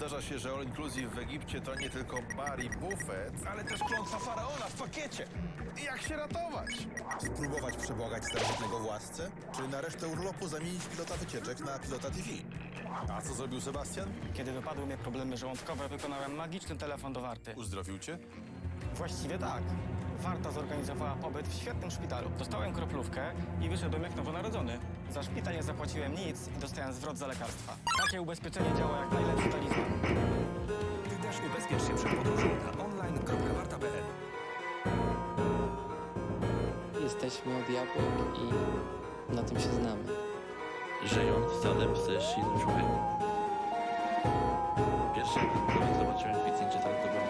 Zdarza się, że all inclusive w Egipcie to nie tylko bar i bufet, ale też klątwa faraona w pakiecie. I jak się ratować? Spróbować przebłagać starożytnego władcę? Czy na resztę urlopu zamienić pilota wycieczek na pilota TV? A co zrobił Sebastian? Kiedy wypadły mnie problemy żołądkowe, wykonałem magiczny telefon do Warty. Uzdrowił cię? Właściwie tak. Warta zorganizowała pobyt w świetnym szpitalu. Dostałem kroplówkę i wyszedłem jak nowonarodzony. Za szpital nie zapłaciłem nic i dostałem zwrot za lekarstwa. Takie ubezpieczenie działa jak najlepszy talizman. Ty też ubezpiecz się przed podróżą na online.warta.pl. Jesteśmy od jabłek i na tym się znamy. Żyjąc sadem ze silnym człowiekiem. Pierwszy jak zobaczyłem zdjęcie, tak to byłem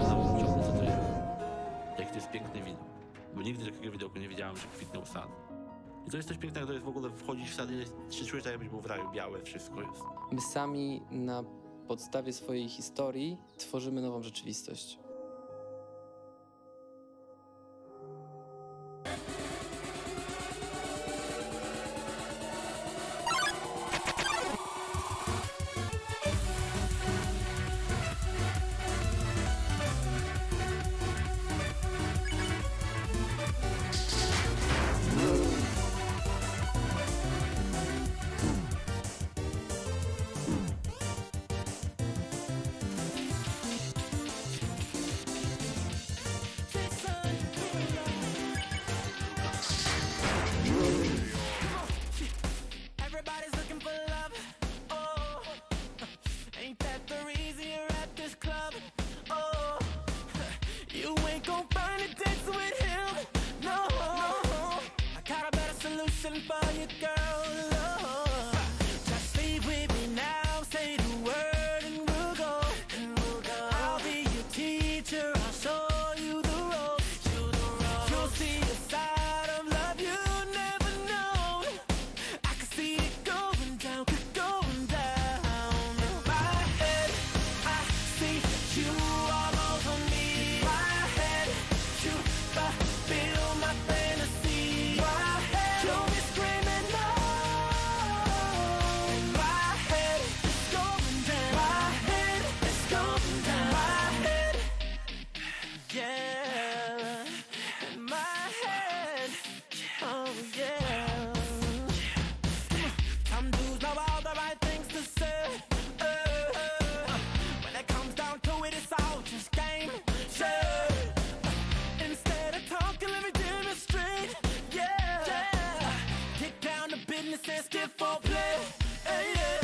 zaskoczony, co to jest. Jak to jest piękny widok. Bo nigdy takiego widoku nie widziałem, że kwitnął sad. I to jest coś pięknego, to jest w ogóle wchodzić w sad i się czujesz, jakbyś był w raju, białe wszystko jest. My sami na podstawie swojej historii tworzymy nową rzeczywistość. Everybody's looking for love. Oh, ain't that the reason you're at this club? Oh, you ain't gon' find it dancing with him. No, I got a better solution for you, girl. Oh, just leave with me now. Say the word and we'll go. I'll be your teacher. I'll show you the ropes. You'll see a side of love you never known. I can see it going down, going down. In my head, I see you all over me. My head, you fulfill my fantasy. My head, you'll be screaming no. In my head, it's going down. My head, it's going down. My head, yeah. In my head, oh yeah. Some dudes know all the right things to say. When it comes down to it, it's all just game. Yeah. Instead of talking, let me demonstrate. Yeah. Kick down the business and skip for play. Yeah.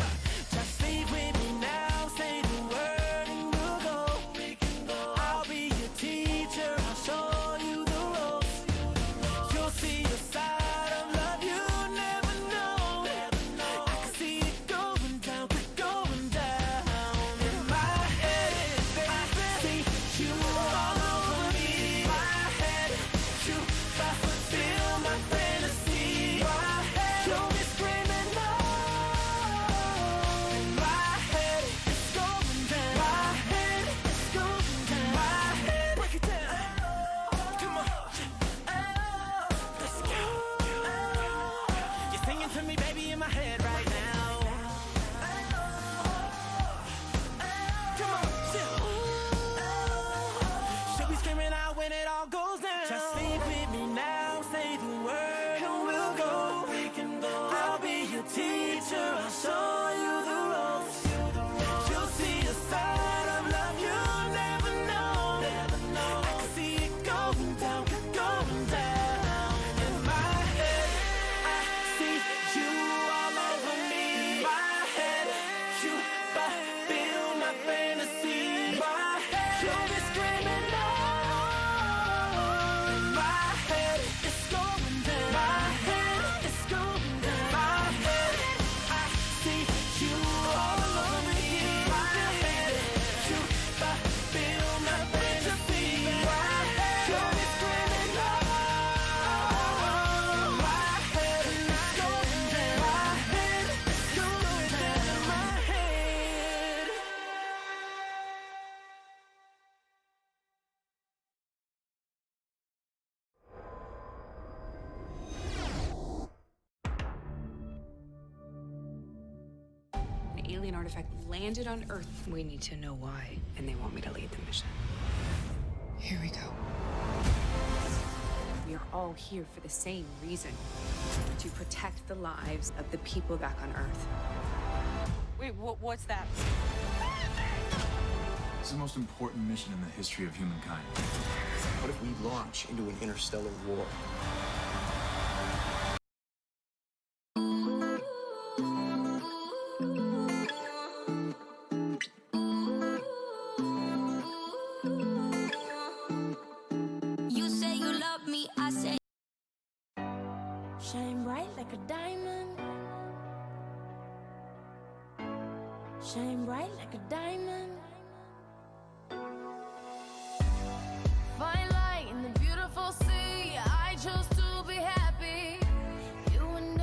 Just leave with me now. Say the word and we'll go. I'll be your teacher. I'll show you the ropes. You'll see a side of love you never know. I can see it going down, going down. In my head, I see you all over me. My head, you fulfill my fantasy. My head, you'll be screaming no. alien artifact landed on Earth. We need to know why. And they want me to lead the mission. Here we go. We are all here for the same reason. To protect the lives of the people back on Earth. Wait, what's that? It's the most important mission in the history of humankind. What if we launch into an interstellar war? You say you love me, I say shine bright like a diamond. Shine bright like a diamond. Fine light in the beautiful sea. I chose to be happy. You and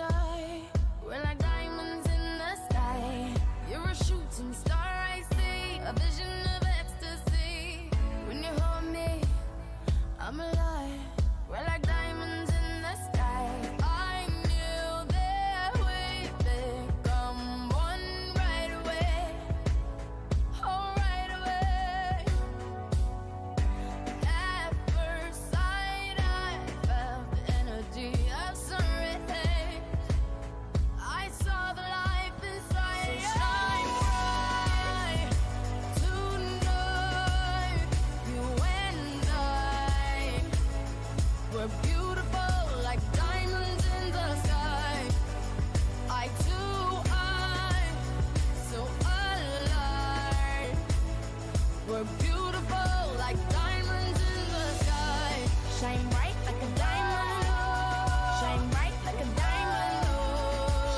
I, we're like diamonds in the sky. You're a shooting star, I see, a vision of ecstasy. When you hold me, I'm alive. We're like diamonds in the sky. I knew that we'd become one right away. Oh, right away. At first sight, I felt the energy of sun rays. I saw the life inside you. So shine bright tonight. You and I, we're beautiful like diamonds in the sky. I too, I'm so alive. We're beautiful like diamonds in the sky. Shine bright like a diamond. Shine bright like a diamond.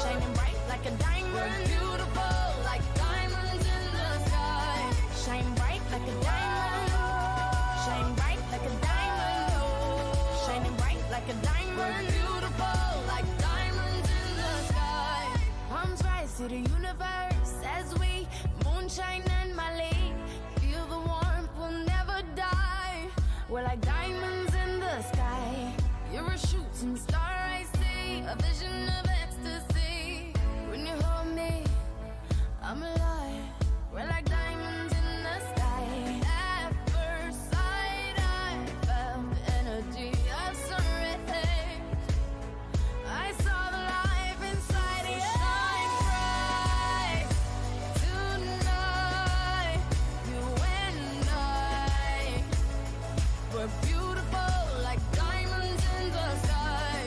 Shining bright like a diamond. We're beautiful like diamonds in the sky. Shine bright like a diamond. Shine bright like a diamond. Shining bright like a diamond. We're beautiful like diamonds in the sky. Palms rise to the universe as we moonshine and Mali. Feel the warmth, we'll never die. We're like diamonds in the sky. You're a shooting star, I see, a vision of ecstasy. When you hold me, I'm alive. We're like diamonds in the sky. At first sight, I felt the energy of sun rays. I saw the life inside you. Shine bright tonight. You and I, we're beautiful like diamonds in the sky.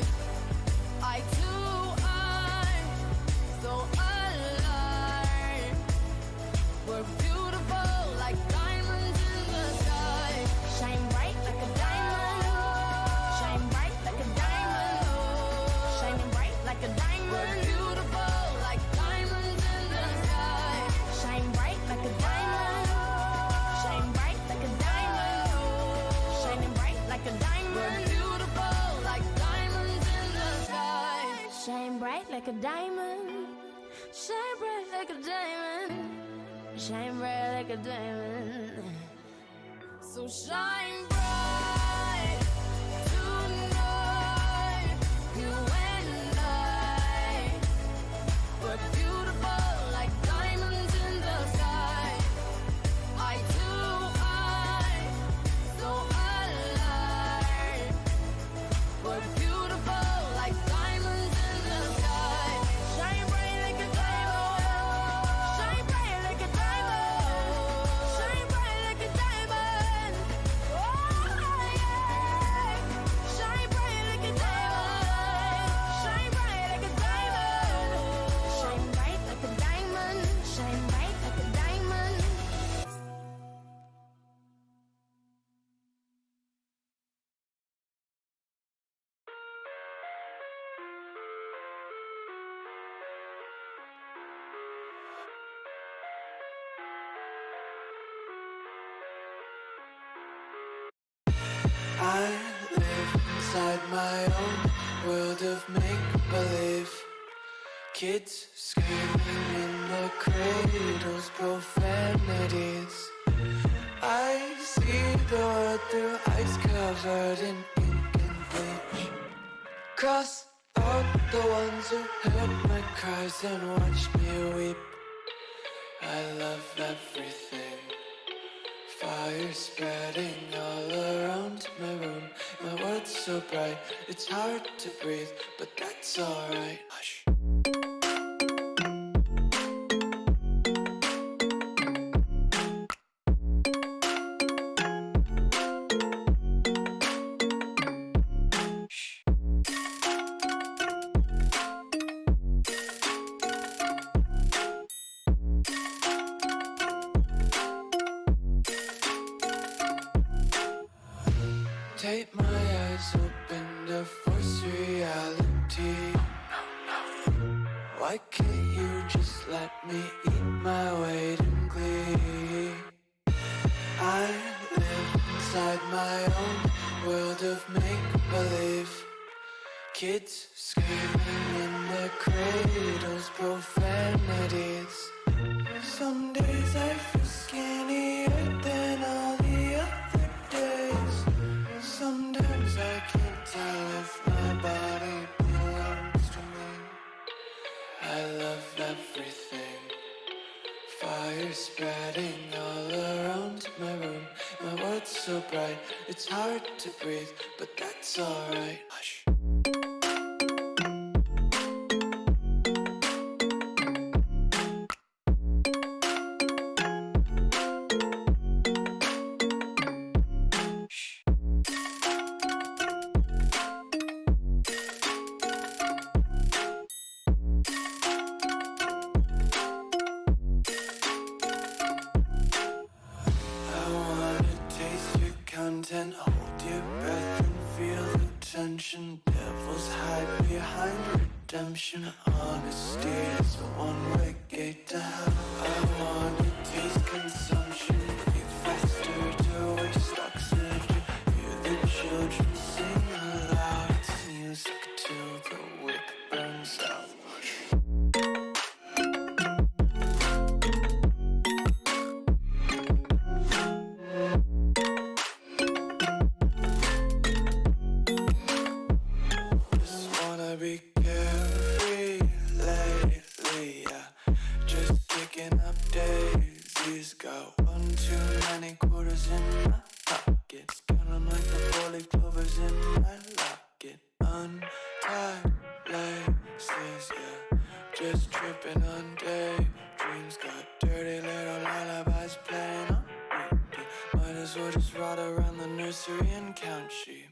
I too, I'm so alive. We're beautiful like diamonds in the sky. Shine bright like a diamond. Shine bright like a diamond. Shining bright like a diamond. We're beautiful like diamonds in the sky. Shine bright like a diamond. Shine bright like a diamond. Shining bright like a diamond. We're beautiful like diamonds in the sky. Shine bright like a diamond. Shine bright like a diamond. Shine bright like a diamond. So shine bright tonight. You and I, we're beautiful like diamonds in the sky. I too, I'm so alive. We're beautiful like diamonds in the sky. Shine bright like a diamond. Shine bright like a diamond. Shine bright like a diamond. Oh yeah. Shine bright like a diamond. Shine bright like a diamond. Shine bright like a diamond. Shine bright like a diamond. I live inside my own world of make-believe. Kids screaming in the cradles, profanities. I see the world through ice covered in ink and bleach. Cross all the ones who heard my cries and watched me weep. I love everything. Fire spreading all around my room. My world's so bright, it's hard to breathe, but that's alright. Hush. Take my eyes open to force reality. Why can't you just let me eat my weight in glee? I live inside my own world of make-believe. Kids screaming in their cradles, profanities. Some days I feel skinnier than all the other days. Sometimes I can't tell if my body belongs to me. I love everything. Fire spreading all around my room. My world's so bright, it's hard to breathe, but that's alright. Hush. Content, hold your breath and feel the tension. Devils hide behind redemption. Honesty is a one-way gate to hell. I wanna taste consumption. Breathe faster to waste oxygen. Hear the children sing aloud. It's music till the wick burns out. Be carefree lately, yeah. Just kicking up daisies. Got one too many quarters in my pockets. Count 'em like the four-leaf clovers in my locket. Untied laces, yeah. Just tripping on daydreams. Got dirty little lullabies playing on repeat. Might as well just ride around the nursery and count sheep.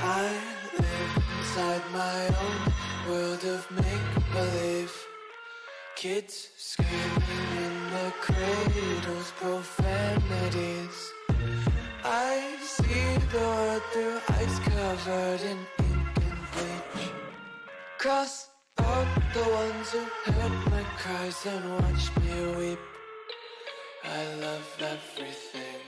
I live inside my own world of make-believe. Kids screaming in the cradles, profanities. I see the world through ice covered in ink and bleach. Cross out the ones who heard my cries and watched me weep. I love everything.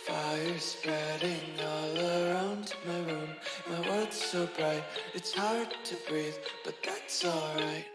Fire spreading all around my room. My world's so bright, it's hard to breathe, but that's alright.